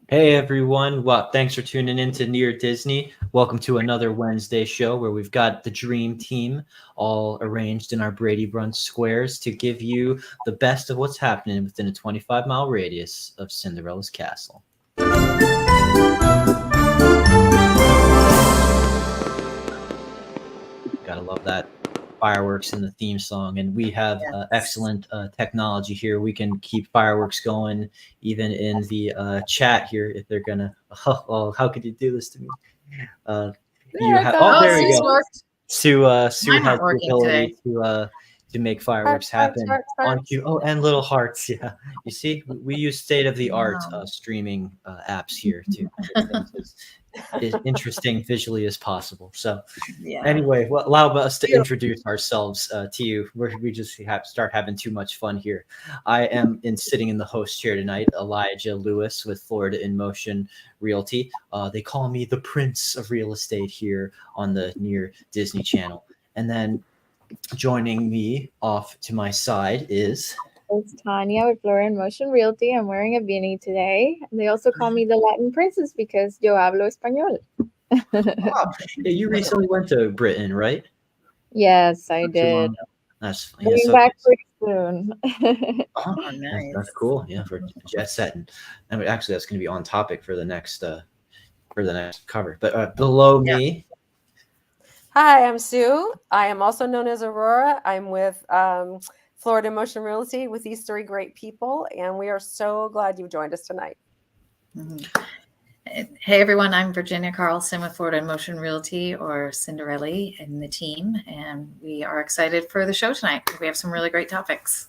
Hey everyone, well, thanks for tuning in to Near Disney. Welcome to another Wednesday show where we've got the dream team all arranged in our Brady Brunch squares to give you the best of what's happening within a 25-mile radius of Cinderella's castle. Gotta love that fireworks in the theme song, and we have Yes. excellent technology here. We can keep fireworks going even in the chat here if they're gonna. Oh, how could you do this to me? Uh, you There it have. Oh, Oh, there goes. you Sue's go. worked. Sue Mine has aren't the working ability today. to make Hearts, fireworks hearts, happen hearts, on hearts. cue. Oh, and little hearts. Yeah, you see, we use state of the art Wow. streaming apps here to make things as interesting visually as possible. So Yeah. anyway, well, allow us to Beautiful. introduce ourselves to you. We just start having too much fun here. I am sitting in the host chair tonight, Elijah Lewis with Florida in Motion Realty. They call me the Prince of Real Estate here on the Near Disney Channel. And then joining me off to my side is It's Tanya with Florida in Motion Realty. I'm wearing a beanie today. They also call me the Latin princess because yo hablo español. oh, yeah, you recently went to Britain, right? Yes, I Not too did. long ago. That's yeah. Coming So back pretty soon. uh-huh. Oh, That's nice. cool. Yeah, for jet setting. I mean, actually, that's going to be on topic for the next cover. But below Yeah. me, Hi, I'm Sue. I am also known as Aurora. I'm with Florida Motion Realty with these three great people, and we are so glad you joined us tonight. Mhm. Hey, everyone. I'm Virginia Carlson with Florida in Motion Realty, or Cinderella and the team. And we are excited for the show tonight. We have some really great topics.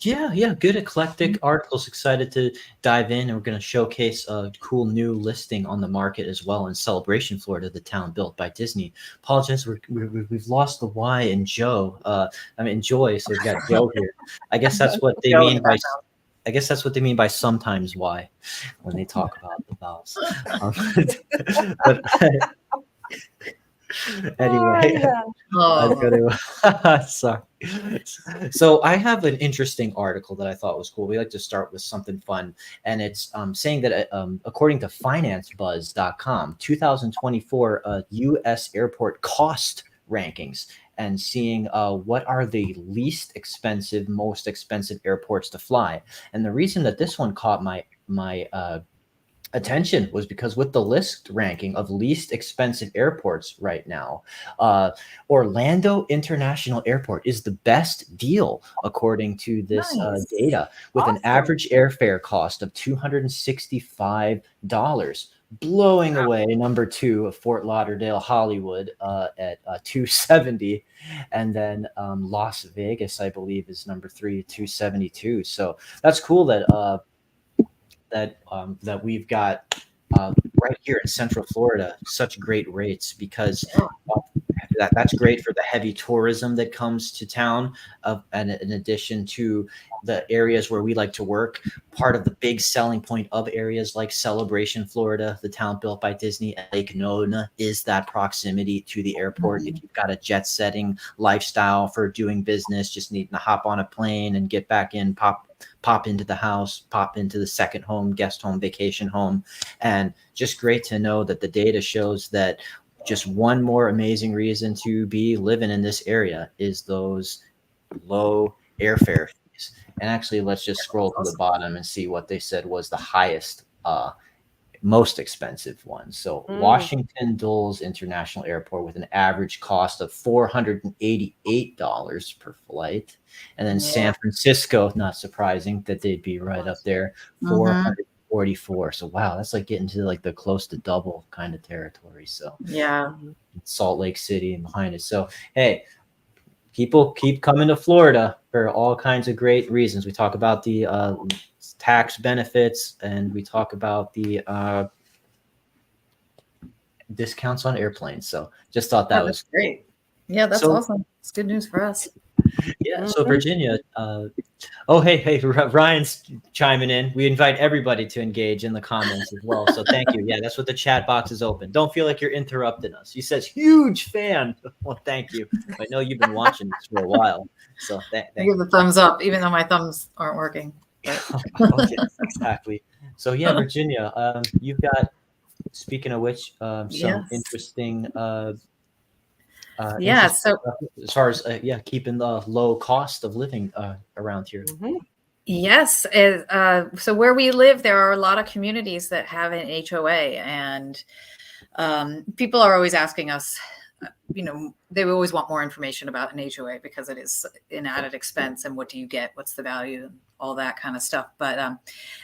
yeah, good eclectic articles. Excited to dive in, and we're going to showcase a cool new listing on the market as well in Celebration, Florida, the town built by Disney. Apologize, we've lost the Y in Joe. I mean Joy, so we've got Joe here. I guess that's what they Joe in mean the by. background. I guess that's what they mean by sometimes why when they talk about the vowels. Um, but anyway, I'm Oh, gonna sorry. So I have an interesting article that I thought was cool. We like to start with something fun, and it's saying that according to FinanceBuzz.com, 2024 U.S. airport cost rankings, and seeing what are the least expensive, most expensive airports to fly. And the reason that this one caught my attention was because with the list ranking of least expensive airports right now, Orlando International Airport is the best deal according to this nice. data, with an Awesome. average airfare cost of $265, blowing away number two of Fort Lauderdale Hollywood at 270, and then Las Vegas, I believe, is number three, 272. So that's cool that we've got right here in Central Florida such great rates, because Yeah. that's great for the heavy tourism that comes to town, and in addition to the areas where we like to work. Part of the big selling point of areas like Celebration, Florida, the town built by Disney, and Lake Nona, is that proximity to the airport. Mhm. If you've got a jet setting lifestyle for doing business, just needing to hop on a plane and get back in, pop into the house, pop into the second home, guest home, vacation home. And just great to know that the data shows that just one more amazing reason to be living in this area is those low airfare fees. And actually, let's just scroll to the Awesome. bottom and see what they said was the highest, most expensive one. So Mm. Washington Dulles International Airport with an average cost of $488 per flight. And then Yeah. San Francisco, not surprising that they'd be right up there, Mhm. 444. So wow, that's like getting to like the close to double kind of territory. So Yeah. Salt Lake City and behind it. So hey, people keep coming to Florida for all kinds of great reasons. We talk about the tax benefits, and we talk about the discounts on airplanes. So just thought that Oh, was that's great. Yeah, that's so. awesome. It's good news for us. Yeah. So Mhm. Virginia. Oh, hey, Ryan's chiming in. We invite everybody to engage in the comments as well. So thank you. Yeah, that's what the chat box is open. Don't feel like you're interrupting us. He says, huge fan. Well, thank you. I know you've been watching this for a while. So I thank give the thumbs up, even though my thumbs aren't working. Oh, yes, exactly. So yeah, Virginia, you've got, speaking of which, some Yes. interesting Yeah. interesting So stuff as far as keeping the low cost of living around here. Mhm. yes, so where we live, there are a lot of communities that have an HOA, and people are always asking us, they always want more information about an HOA because it is an added expense, and what do you get? What's the value? All that kind of stuff. But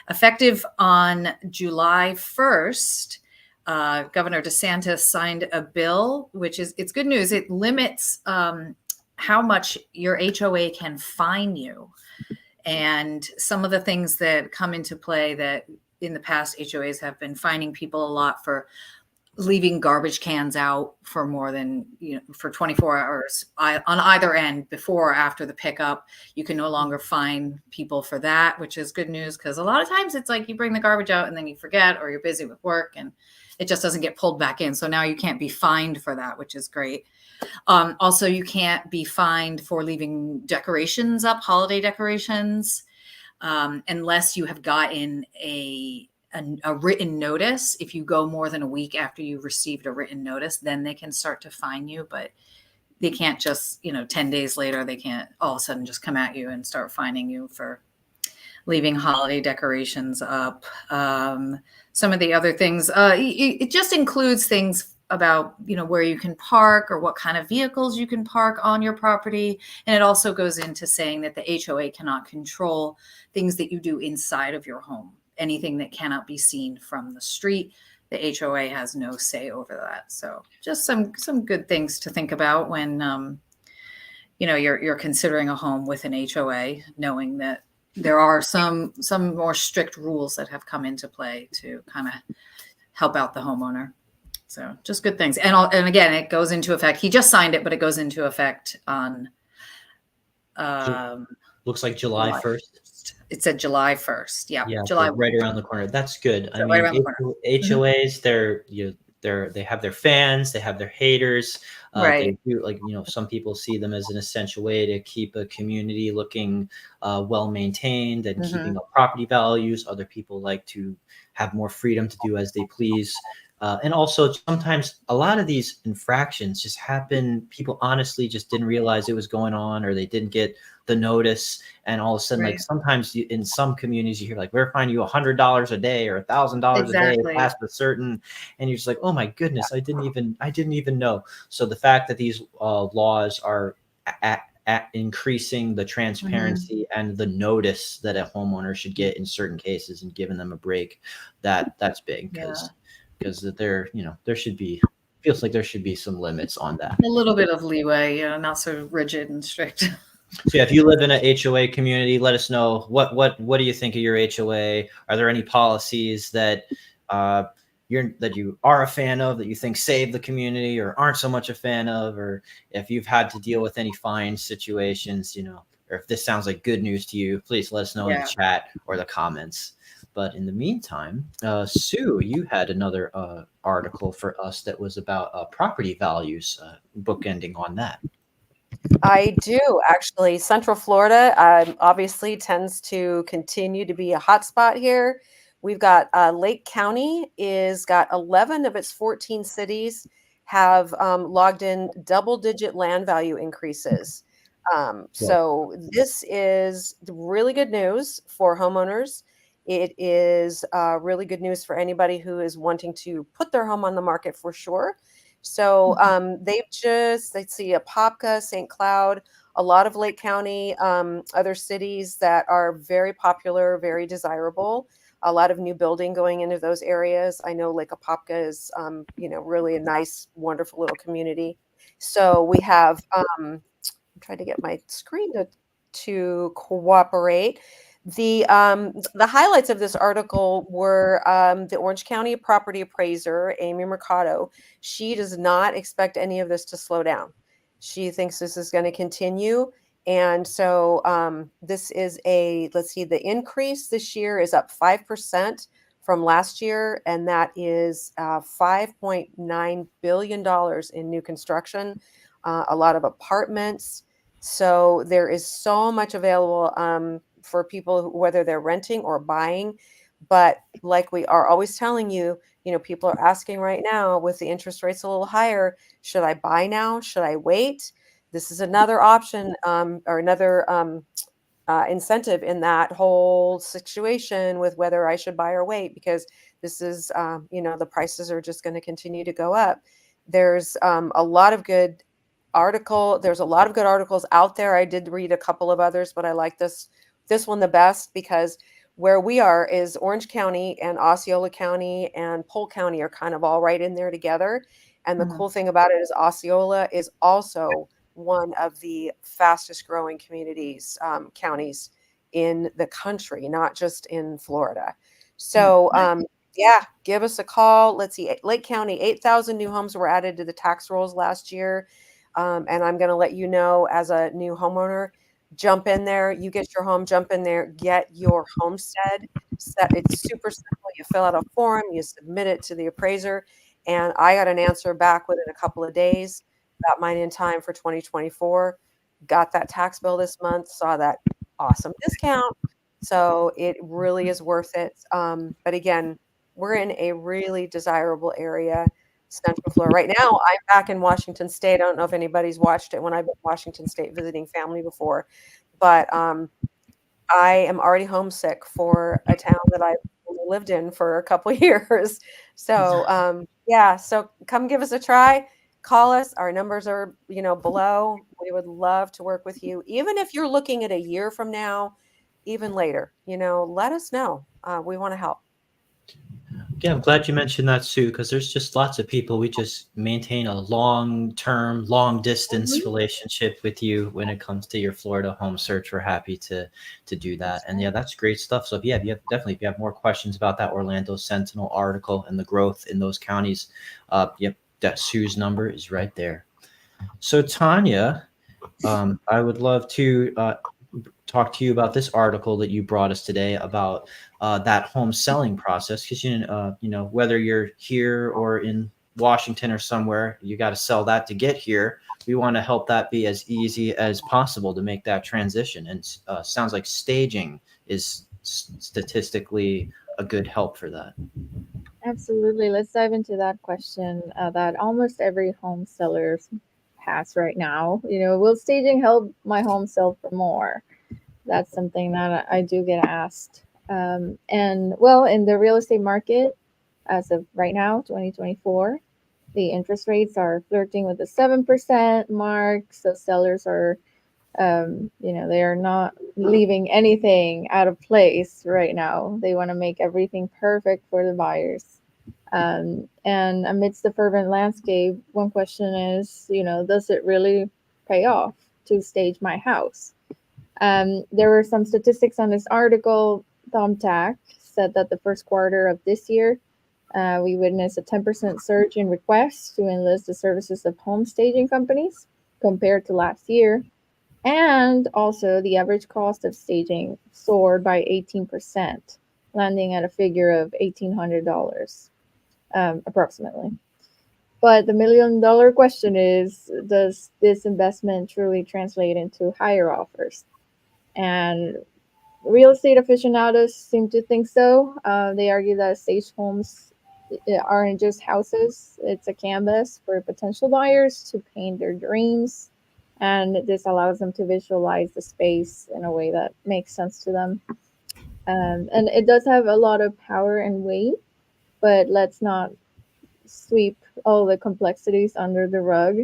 effective on July 1st, Governor DeSantis signed a bill, it's good news. It limits how much your HOA can fine you. And some of the things that come into play that in the past, HOAs have been fining people a lot for leaving garbage cans out for more than, for 24 hours on either end, before or after the pickup. You can no longer fine people for that, which is good news, because a lot of times it's like you bring the garbage out and then you forget, or you're busy with work and it just doesn't get pulled back in. So now you can't be fined for that, which is great. Also, you can't be fined for leaving decorations up, holiday decorations, unless you have gotten a written notice. If you go more than a week after you received a written notice, then they can start to fine you. But they can't just, 10 days later, they can't all of a sudden just come at you and start fining you for leaving holiday decorations up. Some of the other things, it just includes things about, where you can park or what kind of vehicles you can park on your property. And it also goes into saying that the HOA cannot control things that you do inside of your home. Anything that cannot be seen from the street, the HOA has no say over that. So just some good things to think about when you're considering a home with an HOA, knowing that there are some more strict rules that have come into play to kind of help out the homeowner. So just good things. And again, it goes into effect. He just signed it, but it goes into effect on Looks like July 1st. It said July 1st. Yeah, Yeah, July so right around the corner. That's good. I So mean, right around the corner. HOAs, they have their fans, they have their haters. Right. They do, some people see them as an essential way to keep a community looking well maintained and keeping up property values. Other people like to have more freedom to do as they please. And also, sometimes a lot of these infractions just happen. People honestly just didn't realize it was going on, or they didn't get the notice. And all of a sudden, Right. like sometimes in some communities, you hear like, we're finding you $100 a day or $1,000 a day Exactly. past a certain, and you're just like, oh my goodness, I didn't even know. So the fact that these laws are at increasing the transparency and the notice that a homeowner should get in certain cases and giving them a break, that's big, because there should be, feels like there should be some limits on that. A little bit of leeway, not so rigid and strict. So yeah, if you live in a HOA community, let us know what do you think of your HOA? Are there any policies that you are a fan of, that you think save the community, or aren't so much a fan of, or if you've had to deal with any fine situations, or if this sounds like good news to you, please let us know in the chat or the comments. But in the meantime, Sue, you had another article for us that was about property values, bookending on that. I do, actually. Central Florida obviously tends to continue to be a hotspot here. We've got Lake County is got 11 of its 14 cities have logged in double-digit land value increases. So this is really good news for homeowners. It is really good news for anybody who is wanting to put their home on the market, for sure. So they've just, let's see, Apopka, St. Cloud, a lot of Lake County, other cities that are very popular, very desirable. A lot of new building going into those areas. I know Lake Apopka is, really a nice, wonderful little community. So we have, I'm trying to get my screen to cooperate. The highlights of this article were the Orange County property appraiser, Amy Mercado. She does not expect any of this to slow down. She thinks this is going to continue. And so this is let's see, the increase this year is up 5% from last year. And that is $5.9 billion in new construction, a lot of apartments. So there is so much available for people, whether they're renting or buying. But like we are always telling you, people are asking right now with the interest rates a little higher, should I buy now? Should I wait? This is another option, or another incentive in that whole situation with whether I should buy or wait, because this is, the prices are just going to continue to go up. There's a lot of good there's a lot of good articles out there. I did read a couple of others, but I like this one the best because where we are is Orange County and Osceola County and Polk County are kind of all right in there together. And the cool thing about it is Osceola is also one of the fastest growing counties in the country, not just in Florida. So, yeah, give us a call. Let's see, Lake County, 8,000 new homes were added to the tax rolls last year. And I'm going to let you know, as a new homeowner, jump in there. You get your home, jump in there, get your homestead set. It's super simple. You fill out a form, you submit it to the appraiser, and I got an answer back within a couple of days. Got mine in time for 2024. Got that tax bill this month. Saw that awesome discount. So it really is worth it. But again, we're in a really desirable area, Central Florida. Right now, I'm back in Washington State. I don't know if anybody's watched it when I've been in Washington State visiting family before, but I am already homesick for a town that I've only lived in for a couple years. So yeah, so come give us a try. Call us. Our numbers are, below. We would love to work with you. Even if you're looking at a year from now, even later, let us know. We want to help. Yeah, I'm glad you mentioned that, Sue, because there's just lots of people. We just maintain a long-term, long-distance relationship with you when it comes to your Florida home search. We're happy to do that. And yeah, that's great stuff. So if you have more questions about that Orlando Sentinel article and the growth in those counties, that Sue's number is right there. So Tanya, I would love to talk to you about this article that you brought us today about that home selling process, because whether you're here or in Washington or somewhere, you got to sell that to get here. We want to help that be as easy as possible to make that transition, and sounds like staging is statistically a good help for that. Absolutely. Let's dive into that question that almost every home seller has right now. Will staging help my home sell for more? That's something that I do get asked. And well, in the real estate market, as of right now, 2024, the interest rates are flirting with the 7% mark. So sellers are, they are not leaving anything out of place right now. They want to make everything perfect for the buyers. And amidst the fervent landscape, one question is, does it really pay off to stage my house? There were some statistics on this article. Thumbtack said that the first quarter of this year, we witnessed a 10% surge in requests to enlist the services of home staging companies compared to last year. And also, the average cost of staging soared by 18%, landing at a figure of $1,800 approximately. But the $1 million question is, does this investment truly translate into higher offers? And real estate aficionados seem to think so. They argue that staged homes aren't just houses, it's a canvas for potential buyers to paint their dreams. And this allows them to visualize the space in a way that makes sense to them. And it does have a lot of power and weight, but let's not sweep all the complexities under the rug.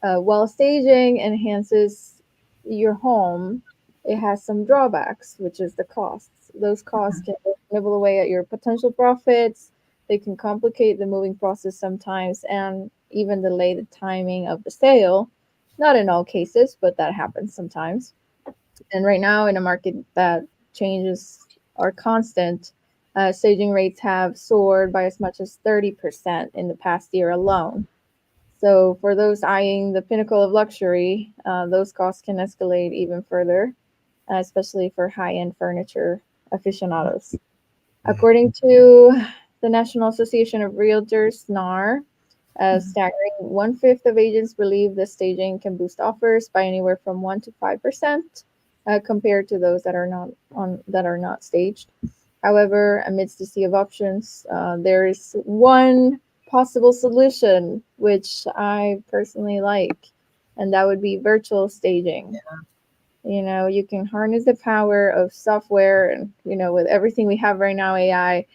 While staging enhances your home, it has some drawbacks, which is the costs. Those costs can nibble away at your potential profits. They can complicate the moving process sometimes and even delay the timing of the sale. Not in all cases, but that happens sometimes. And right now, in a market that changes are constant, staging rates have soared by as much as 30% in the past year alone. So for those eyeing the pinnacle of luxury, those costs can escalate even further, especially for high-end furniture aficionados. According to the National Association of Realtors, NAR, a staggering 1/5 of agents believe the staging can boost offers by anywhere from 1 to 5%, compared to those that are not staged. However, amidst the sea of options, there is one possible solution which I personally like, and that would be virtual staging. You know, you can harness the power of software, and you know, with everything we have right now, AI.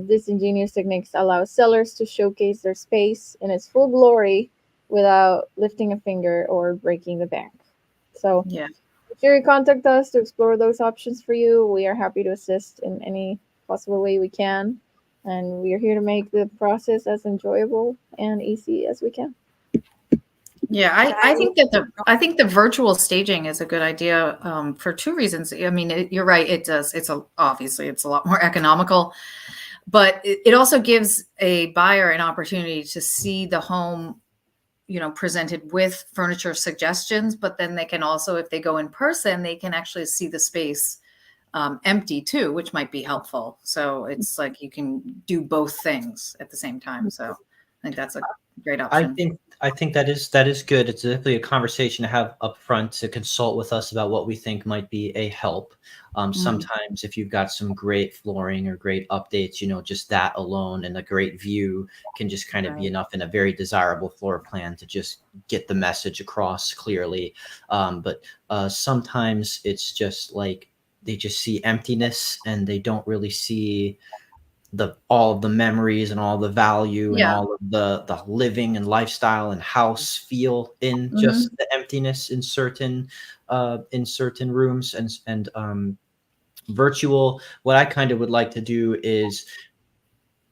This ingenious techniques allow sellers to showcase their space in its full glory without lifting a finger or breaking the bank. So, Yeah. make sure you contact us to explore those options for you. We are happy to assist in any possible way we can, and we are here to make the process as enjoyable and easy as we can. Yeah, I think that the virtual staging is a good idea for two reasons. I mean, you're right. It does. Obviously it's a lot more economical, but it also gives a buyer an opportunity to see the home, you know, presented with furniture suggestions. But then they can also, if they go in person, they can actually see the space empty too, which might be helpful. So it's like you can do both things at the same time. So I think that's a great option. I think that is good. It's definitely a conversation to have up front to consult with us about what we think might be a help. Sometimes if you've got some great flooring or great updates, you know, just that alone and a great view can just kind of be enough in a very desirable floor plan to just get the message across clearly. But sometimes it's just like they just see emptiness and they don't really see all of the memories and all the value and Yeah. all of the living and lifestyle and house feel in just the emptiness in certain rooms and virtual. What I kind of would like to do is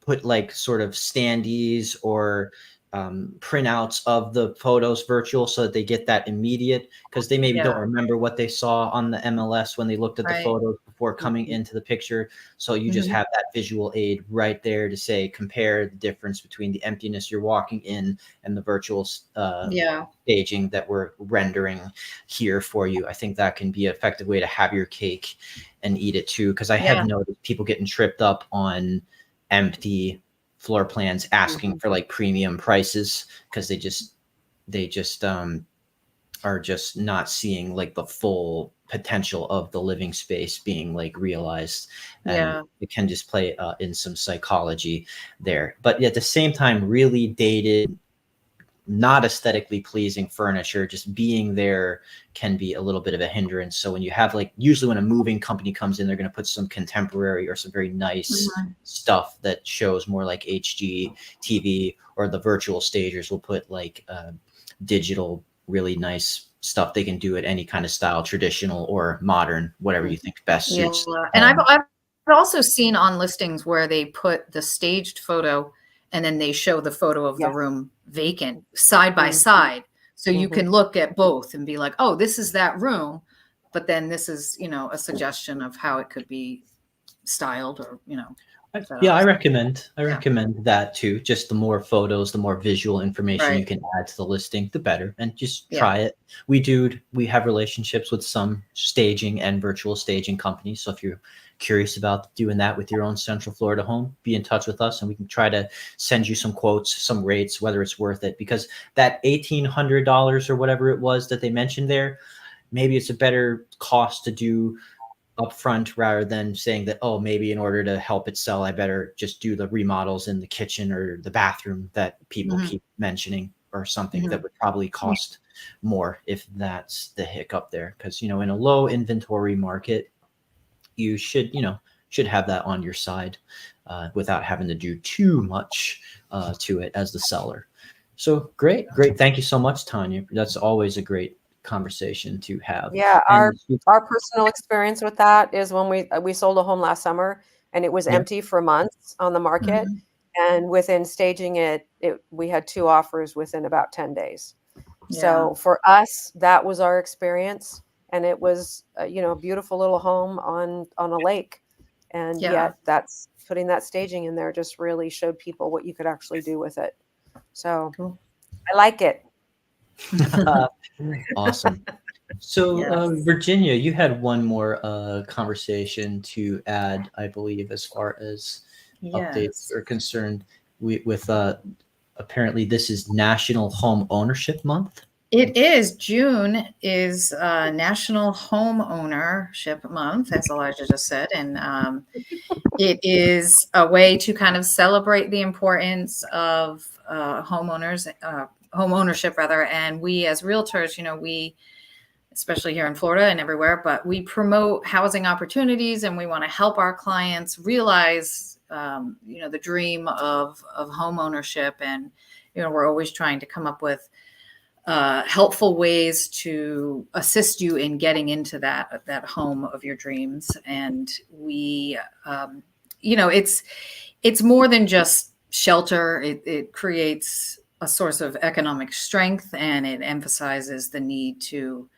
put like sort of standees or printouts of the photos virtual so that they get that immediate, because they maybe don't remember what they saw on the MLS when they looked at the photos before coming into the picture. So you just have that visual aid right there to say, compare the difference between the emptiness you're walking in and the virtual staging that we're rendering here for you. I think that can be an effective way to have your cake and eat it too, because I have noticed people getting tripped up on empty floor plans asking for like premium prices because they just are just not seeing like the full potential of the living space being like realized, and it can just play in some psychology there. But at the same time, really dated, not aesthetically pleasing furniture just being there can be a little bit of a hindrance. So when you have like, usually when a moving company comes in, they're going to put some contemporary or some very nice stuff that shows more like HGTV, or the virtual stagers will put like digital, really nice stuff they can do at any kind of style, traditional or modern, whatever you think best suits. And I've also seen on listings where they put the staged photo and then they show the photo of the room vacant side by side. So you can look at both and be like, oh, this is that room. But then this is, you know, a suggestion of how it could be styled, or, you know. Yeah, I recommend that too. Just the more photos, the more visual information you can add to the listing, the better. And just try it. We have relationships with some staging and virtual staging companies. So if you're curious about doing that with your own Central Florida home, be in touch with us and we can try to send you some quotes, some rates, whether it's worth it. Because that $1,800 or whatever it was that they mentioned there, maybe it's a better cost to do upfront rather than saying that, oh, maybe in order to help it sell, I better just do the remodels in the kitchen or the bathroom that people keep mentioning, or something that would probably cost more if that's the hiccup there. Because, you know, in a low inventory market, you should have that on your side without having to do too much to it as the seller. So great. Thank you so much, Tanya. That's always a great conversation to have. Yeah, our personal experience with that is when we sold a home last summer and it was empty for months on the market, and within staging it we had 2 offers within about 10 days. So for us, that was our experience, and it was a beautiful little home on a lake, and yet that's putting that staging in there just really showed people what you could actually do with it. So I like it. Awesome. So Virginia, you had one more conversation to add, I believe, as far as updates are concerned. With apparently this is National Home Ownership Month. It is. June is National Home Ownership Month, as Elijah just said. And it is a way to kind of celebrate the importance of homeowners, home ownership rather. And we as realtors, we, especially here in Florida and everywhere, but we promote housing opportunities and we want to help our clients realize, the dream of home ownership. And, we're always trying to come up with helpful ways to assist you in getting into that home of your dreams. And we, it's more than just shelter. It creates a source of economic strength, and it emphasizes the need to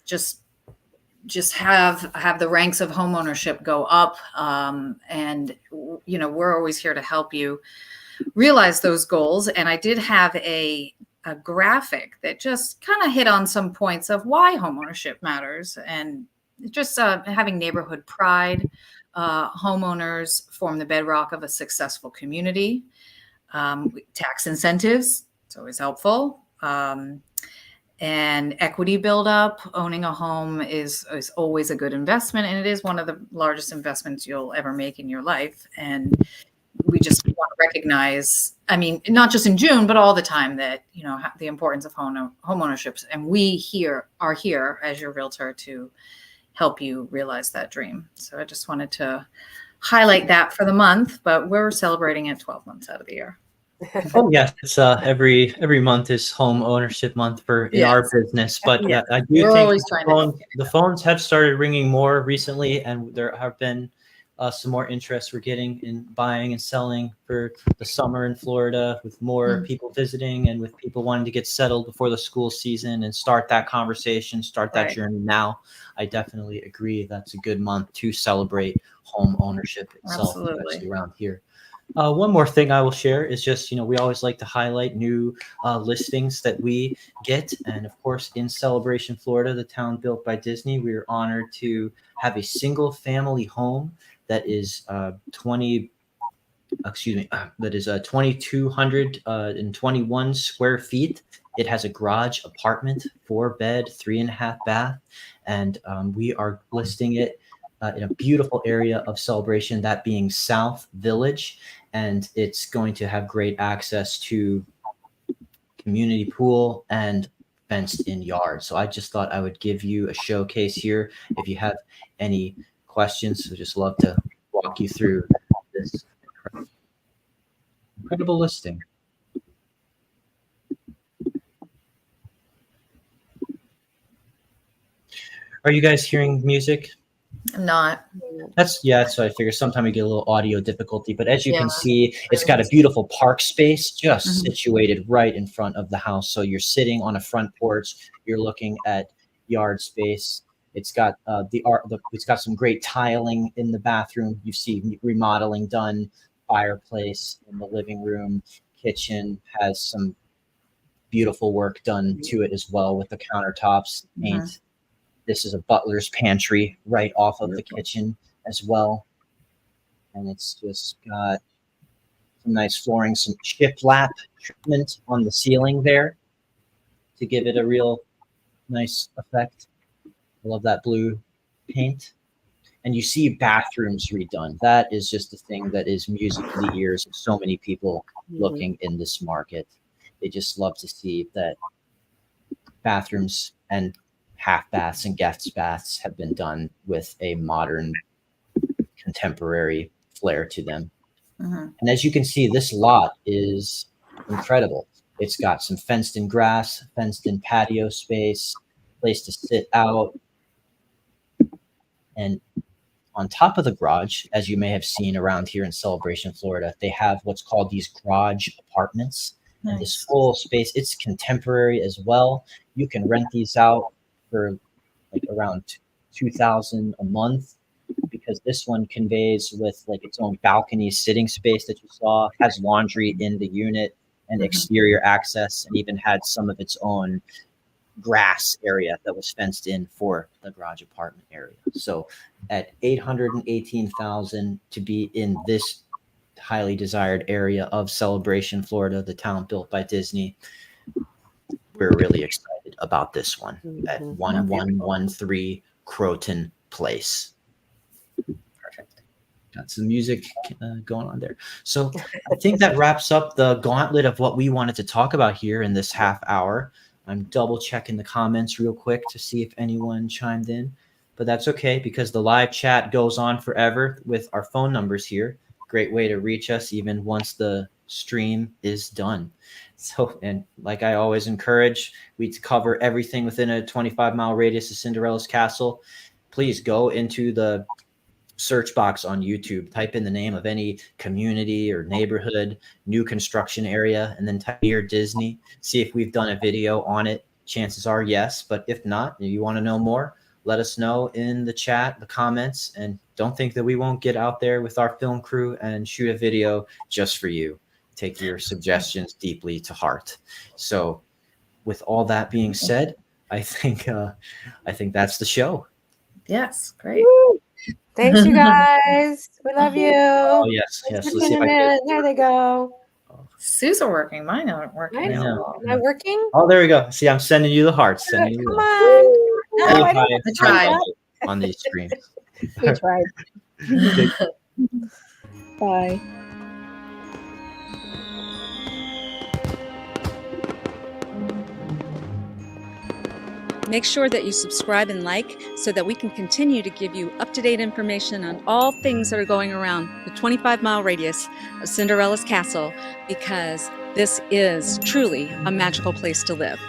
just have the ranks of homeownership go up. And we're always here to help you realize those goals. And I did have a graphic that just kind of hit on some points of why homeownership matters, and just having neighborhood pride. Homeowners form the bedrock of a successful community. Tax incentives, it's always helpful. And equity buildup. Owning a home is always a good investment, and it is one of the largest investments you'll ever make in your life. And we just want to recognize, not just in June, but all the time, that, the importance of home ownership. And we are here as your realtor to help you realize that dream. So I just wanted to highlight that for the month, but we're celebrating it 12 months out of the year. Oh yeah, it's every month is home ownership month in our business. But Yes. I do We're think always trying to the phones have started ringing more recently, and there have been some more interest we're getting in buying and selling for the summer in Florida, with more people visiting and with people wanting to get settled before the school season and start that conversation, start that journey now. I definitely agree that's a good month to celebrate home ownership itself, especially around here. One more thing I will share is just, we always like to highlight new listings that we get. And of course, in Celebration, Florida, the town built by Disney, we are honored to have a single family home that is 2,221 square feet. It has a garage apartment, 4-bed, 3.5 bath. And we are listing it in a beautiful area of Celebration, that being South Village. And it's going to have great access to community pool and fenced in yard. So I just thought I would give you a showcase here. If you have any questions, so just love to walk you through this incredible listing. Are you guys hearing music? I'm not. That's what I figure. Sometimes we get a little audio difficulty, but as you can see, it's got a beautiful park space just situated right in front of the house. So you're sitting on a front porch, you're looking at yard space. It's got it's got some great tiling in the bathroom. You see remodeling done, fireplace in the living room, kitchen has some beautiful work done to it as well with the countertops, paint. This is a butler's pantry right off of the kitchen as well. And it's just got some nice flooring, some shiplap treatment on the ceiling there to give it a real nice effect. I love that blue paint. And you see bathrooms redone. That is just a thing that is music to the ears of so many people looking in this market. They just love to see that bathrooms and half baths and guest baths have been done with a modern, contemporary flair to them. And as you can see, this lot is incredible. It's got some fenced in grass, fenced in patio space, place to sit out. And on top of the garage, as you may have seen around here in Celebration, Florida, they have what's called these garage apartments. Nice. And this full space, it's contemporary as well. You can rent these out for like around $2,000 a month, because this one conveys with like its own balcony sitting space that you saw, has laundry in the unit and exterior access, and even had some of its own grass area that was fenced in for the garage apartment area. So at $818,000 to be in this highly desired area of Celebration, Florida, the town built by Disney, we're really excited about this one at Mhm. 1113 Croton Place. Perfect. Got some music going on there. So I think that wraps up the gauntlet of what we wanted to talk about here in this half hour. I'm double checking the comments real quick to see if anyone chimed in, but that's okay because the live chat goes on forever with our phone numbers here. Great way to reach us even once the stream is done. So, and like I always encourage, we cover everything within a 25-mile radius of Cinderella's Castle. Please go into the search box on YouTube, type in the name of any community or neighborhood, new construction area, and then type near Disney. See if we've done a video on it. Chances are yes, but if not, you want to know more, let us know in the chat, the comments, and don't think that we won't get out there with our film crew and shoot a video just for you. Take your suggestions deeply to heart. So with all that being said, I think that's the show. Yes, great. Thanks, you guys. We love you. Oh yes, Thanks yes. for Let's see if I tuning can. in. There they go. Sue's are working. Mine aren't working. I know. know. Am I working? Oh, there we go. See, I'm sending you the hearts. Sending you Come the on. No, Say I hi didn't. I tried. on these streams. We tried. Take Bye. Make sure that you subscribe and like so that we can continue to give you up-to-date information on all things that are going around the 25-mile radius of Cinderella's Castle, because this is truly a magical place to live.